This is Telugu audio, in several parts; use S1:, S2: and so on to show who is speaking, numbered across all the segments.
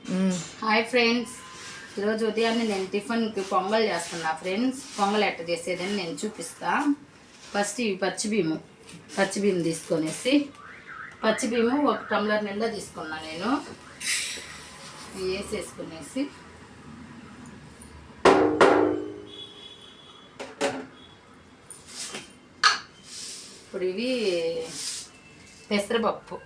S1: హాయ్ ఫ్రెండ్స్, ఈరోజు ఉదయాన్నే నేను టిఫిన్కి పొంగల్ చేస్తున్నా ఫ్రెండ్స్. పొంగల్ ఎట్ట చేసేదని నేను చూపిస్తా. ఫస్ట్ ఇవి పచ్చిబియ్యం తీసుకొనేసి పచ్చిబియ్యం 1 టంబ్లర్ నిండా తీసుకున్నా నేను. ఇవి వేసేసుకునేసి ఇప్పుడు ఇవి పెసరపప్పు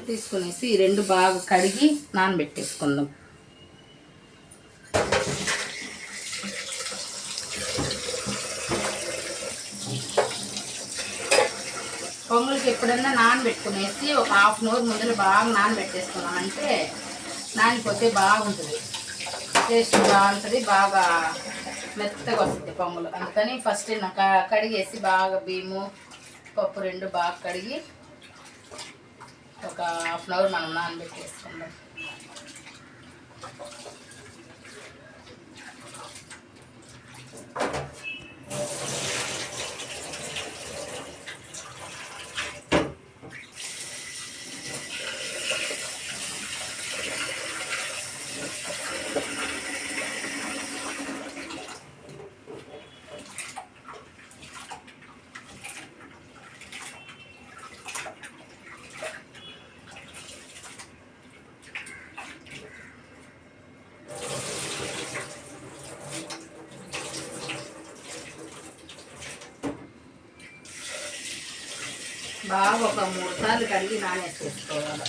S1: తీసుకునేసి ఈ రెండు బాగా కడిగి నానబెట్టేసుకుందాం. పొంగల్కి ఎప్పుడన్నా నానబెట్టుకునేసి ఒక హాఫ్ అన్ అవర్ ముందర బాగా నానబెట్టేసుకున్నామంటే నానిపోతే బాగుంటుంది, టేస్ట్ బాగుంటుంది, బాగా మెత్తగా వస్తుంది పొంగలు. అందుకని ఫస్ట్ కడిగేసి బాగా బియ్యము పప్పు రెండు బాగా కడిగి ఒక హాఫ్ అన్ అవర్ మనం నానబెట్టేసుకుందాం. బాగా ఒక 3 సార్లు కడిగి నానేసేసుకోవాలి.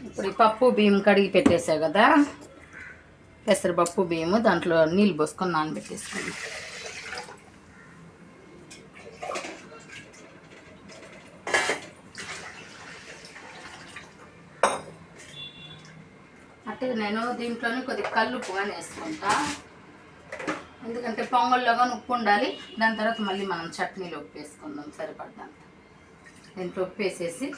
S1: ఇప్పుడు ఈ పప్పు బియ్యం కడిగి పెట్టేసావు కదా, పెసరపప్పు బియ్యము దాంట్లో నీళ్ళు పోసుకొని నానబెట్టేసుకోండి. అంటే నేను దీంట్లోనే కొద్దిగా కల్లుప్పు కానీ వేసుకుంటా, ఎందుకంటే పొంగల్లో కానీ ఉప్పు ఉండాలి. దాని తర్వాత మళ్ళీ మనం చట్నీలో ఉప్పు వేసుకుందాం సరిపడ్డంత. దీంట్లో ఉప్పు వేసేసి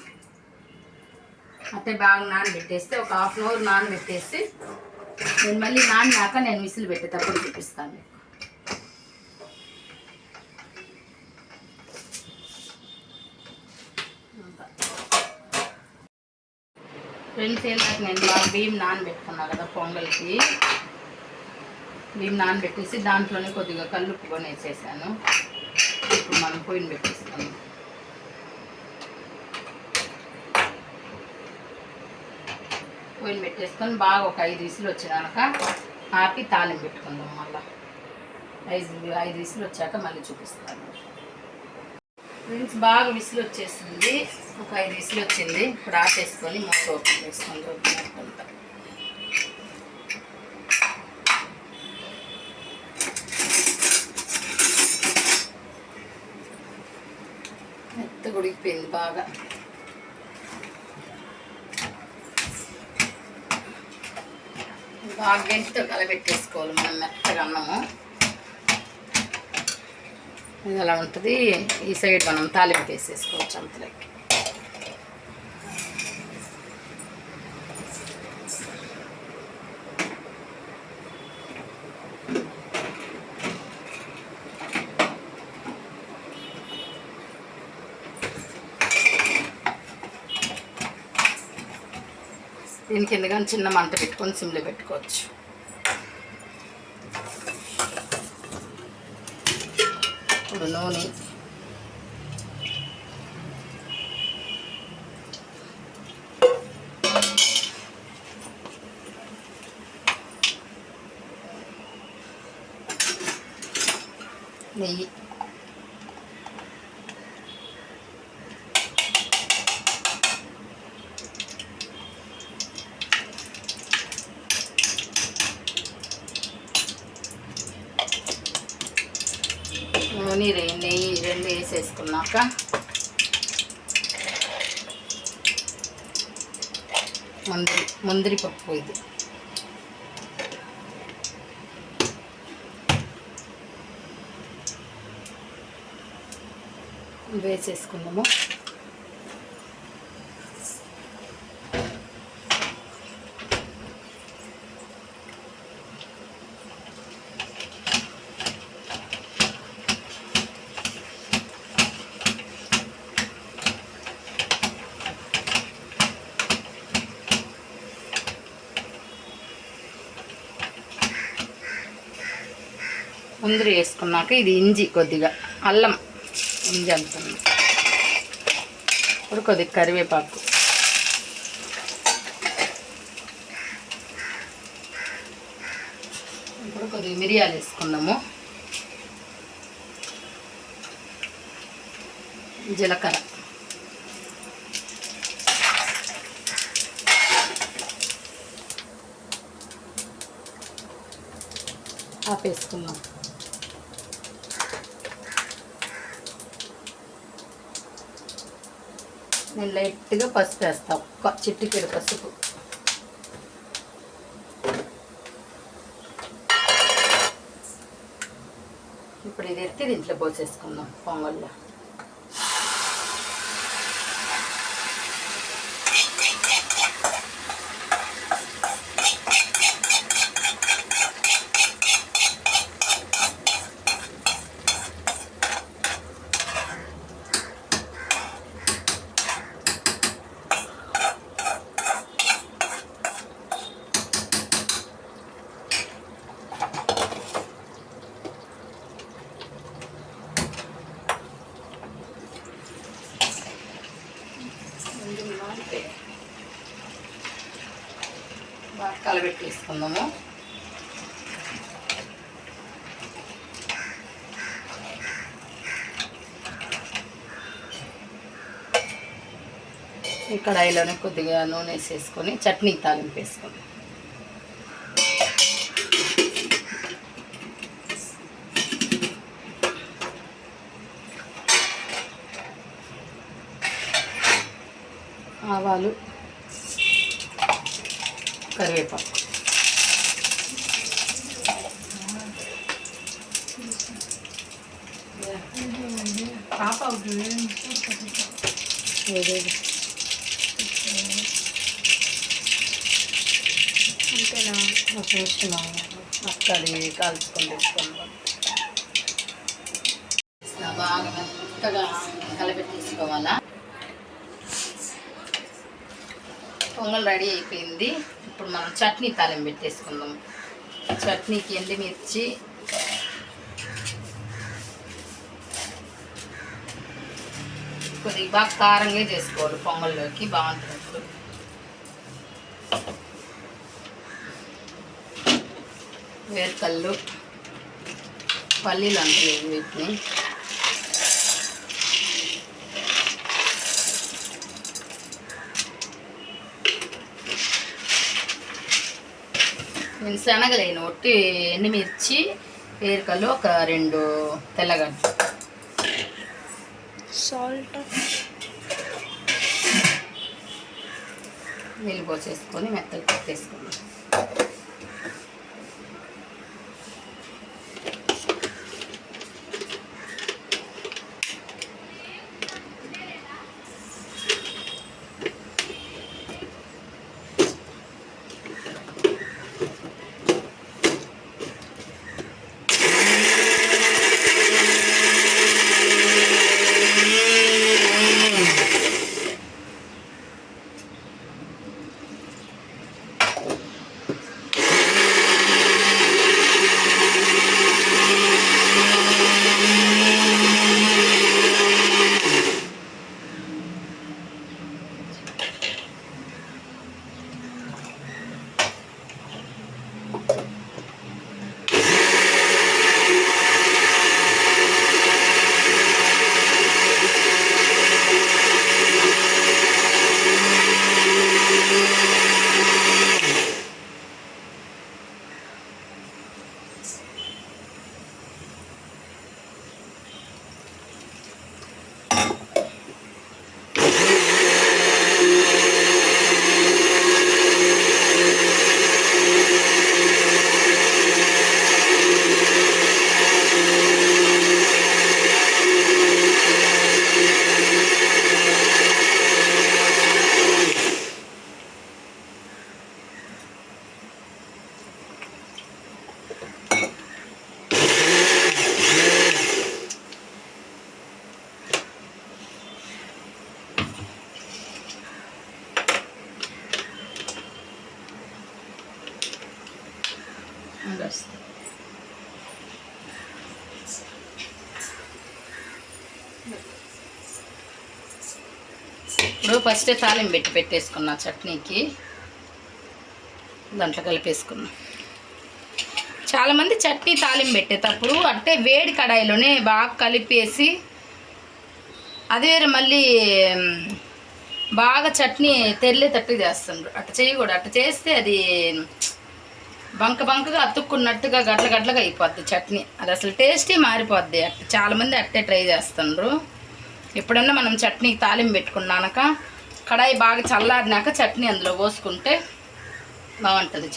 S1: అంటే బాగా నానబెట్టేస్తే ఒక హాఫ్ అన్ అవర్ నానబెట్టేసి నేను మళ్ళీ నానినాక నేను విసిల్ పెట్టేటప్పుడు చూపిస్తాను మీకు. ఫ్రెండ్స్, ఏంటంటే నేను బాగా బియ్యం నానబెట్టుకున్నా కదా పొంగల్కి, బియ్యం నానబెట్టేసి దాంట్లోనే కొద్దిగా కల్లుప్పు కొని వేసేసాను. ఇప్పుడు మనం పొయ్యిని పెట్టేస్తాము. పొయ్యిని పెట్టేసుకొని బాగా ఒక 5 విసులు వచ్చినాక ఆపి తాలింపు పెట్టుకుందాం. మళ్ళీ 5 విసులు వచ్చాక మళ్ళీ చూపిస్తాను ఫ్రెండ్స్. బాగా విసులు వచ్చేసింది, ఒక 5 విసులు వచ్చింది. ఇప్పుడు ఆపేసుకొని మూత ఓపెన్ చేసుకొని చూపుకుంటా. మెత్తగా ఉడికిపోయింది బాగా. బాగా గంటితో కలబెట్టేసుకోవాలి మనం మెత్తగా అన్నము. ఇది అలా ఉంటుంది. ఈ సైడ్ మనం తాలింపు వేసేసుకోవచ్చు అంతలోకి. దీనికి ఎందుకని చిన్న మంట పెట్టుకొని సిమ్లో పెట్టుకోవచ్చు. ఇప్పుడు నూనె, నెయ్యి, రెండు వేసేసుకున్నాక ముందరి పప్పు ఇది వేసేసుకుందాము. ముందరి వేసుకున్నాక ఇది ఇంజి కొద్దిగా అల్లం ఇంజి అంటుంది. ఇప్పుడు కొద్దిగా కరివేపాకు, ఇప్పుడు కొద్దిగా మిరియాలు వేసుకుందాము. జీలకర్ర, ఆపేసుకుందాం. నేను లైట్గా పసుపు వేస్తాను, ఒక చిటికెడు పసుపు. ఇప్పుడు ఇది ఎత్తి దీంట్లో పోసేసుకుందాం పొంగల్లో. బాగా కలబెట్టేసుకుందాము. ఈ కడాయిలోనే కొద్దిగా నూనె వేసేసుకొని చట్నీ తాలింపు వేసుకుందాం. ఆవాలు, కరివేపాకు, అంతేనా చూస్తున్నాము. అక్కడి కాల్చుకొని తీసుకున్నాం. బాగా మెత్తగా కలపెట్టేసుకోవాలా. పొంగల్ రెడీ అయిపోయింది. ఇప్పుడు మనం చట్నీ తాలింపు పెట్టేసుకుందాం. చట్నీకి ఎండుమిర్చి, కొద్దిగా బాగా కారంగా చేసుకోవాలి, పొంగల్లోకి బాగుంటుంది. ఇప్పుడు వేరుకళ్ళు, పల్లీలు అంటలేదు వీటిని. నేను శనగలేను, ఒట్టి ఎండుమిర్చి, వేరుకలు, ఒక 2 తెల్లగడ్డ, సాల్ట్, నీళ్ళు పోసేసుకొని మెత్తగా పెట్టేసుకున్నాం. ఇప్పుడు ఫస్టే తాలింపు పెట్టేసుకున్నా చట్నీకి, దాంట్లో కలిపేసుకున్నా. చాలామంది చట్నీ తాలింపు పెట్టేటప్పుడు అంటే వేడి కడాయిలోనే బాగా కలిపేసి అది వేరే మళ్ళీ బాగా చట్నీ తెల్లేటట్టు చేస్తుండ్రు. అట్ట చేయకూడదు. అట్ట చేస్తే అది బంకగా అతుక్కున్నట్టుగా గడ్డగా అయిపోద్ది చట్నీ. అది అసలు టేస్టే మారిపోద్ది. చాలామంది అట్టే ట్రై చేస్తుండ్రు. ఎప్పుడన్నా మనం చట్నీకి తాలింపు పెట్టుకున్నాక కడాయి బాగా చల్లారినాక చట్నీ అందులో పోసుకుంటే బాగుంటుంది.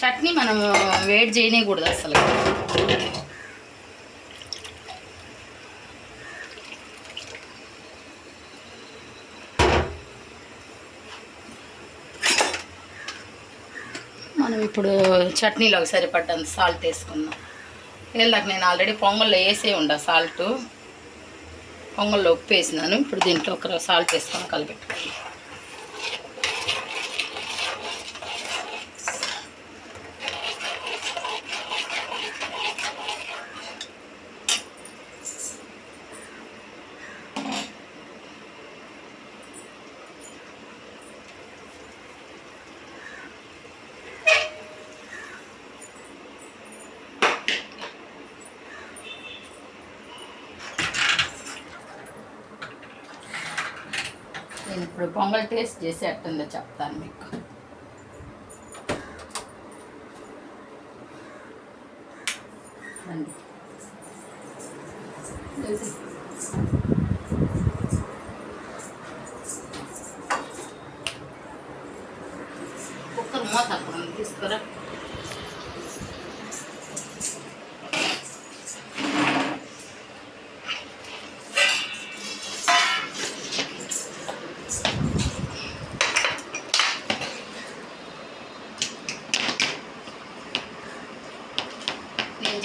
S1: చట్నీ మనం వేడి చేయకూడదు అసలు. మనం ఇప్పుడు చట్నీలోకి సరిపడ్డంత సాల్ట్ వేసుకుందాం. వీళ్ళకి నేను ఆల్రెడీ పొంగల్లో వేసే ఉండా సాల్ట్, పొంగల్లో ఉప్పు వేసినాను. ఇప్పుడు దీంట్లో ఒక సాల్ట్ వేసుకొని కలిపెట్టుకోండి. నేను ఇప్పుడు పొంగల్ టేస్ట్ చేసి ఎట్టుందో చెప్తాను మీకు. కుక్కర్ మూత అప్పుడు తీసుకురా.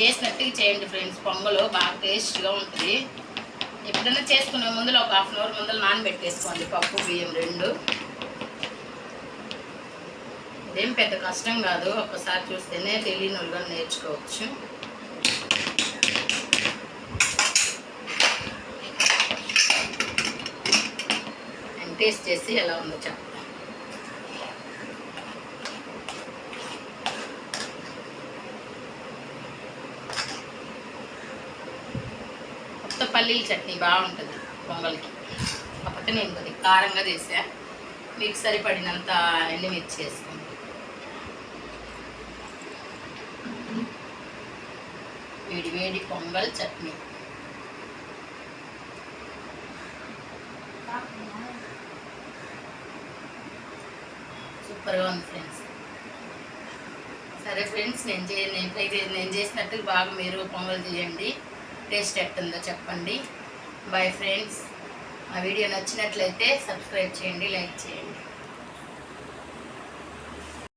S1: చేసినట్టుగా చేయండి ఫ్రెండ్స్. పొంగలు బాగా టేస్ట్గా ఉంటుంది. ఎప్పుడైనా చేసుకునే ముందులో ఒక 1/2 అవర్ ముందర నానబెట్టేసుకోండి పప్పు బియ్యం 2. ఇదేం పెద్ద కష్టం కాదు, ఒక్కసారి చూస్తేనే తెలియని వాళ్ళు నేర్చుకోవచ్చు. అండ్ టేస్ట్ చేసి ఎలా ఉందో చెప్తాను. పల్లీల చట్నీ బాగుంటుంది పొంగల్కి. కాకపోతే నేను కొద్దిగా కారంగా చేసా. మీకు సరిపడినంత ఎండుమిర్చి వేసుకోండి. వేడి పొంగల్ చట్నీ సూపర్గా ఉంది ఫ్రెండ్స్. సరే ఫ్రెండ్స్, నేను చేసినట్టు బాగా మీరు పొంగల్ చేయండి. టేస్ట్ ఎట్టుందో చెప్పండి. Bye friends. ఆ వీడియో నచ్చినట్లయితే సబ్స్క్రైబ్ చేయండి, లైక్ చేయండి.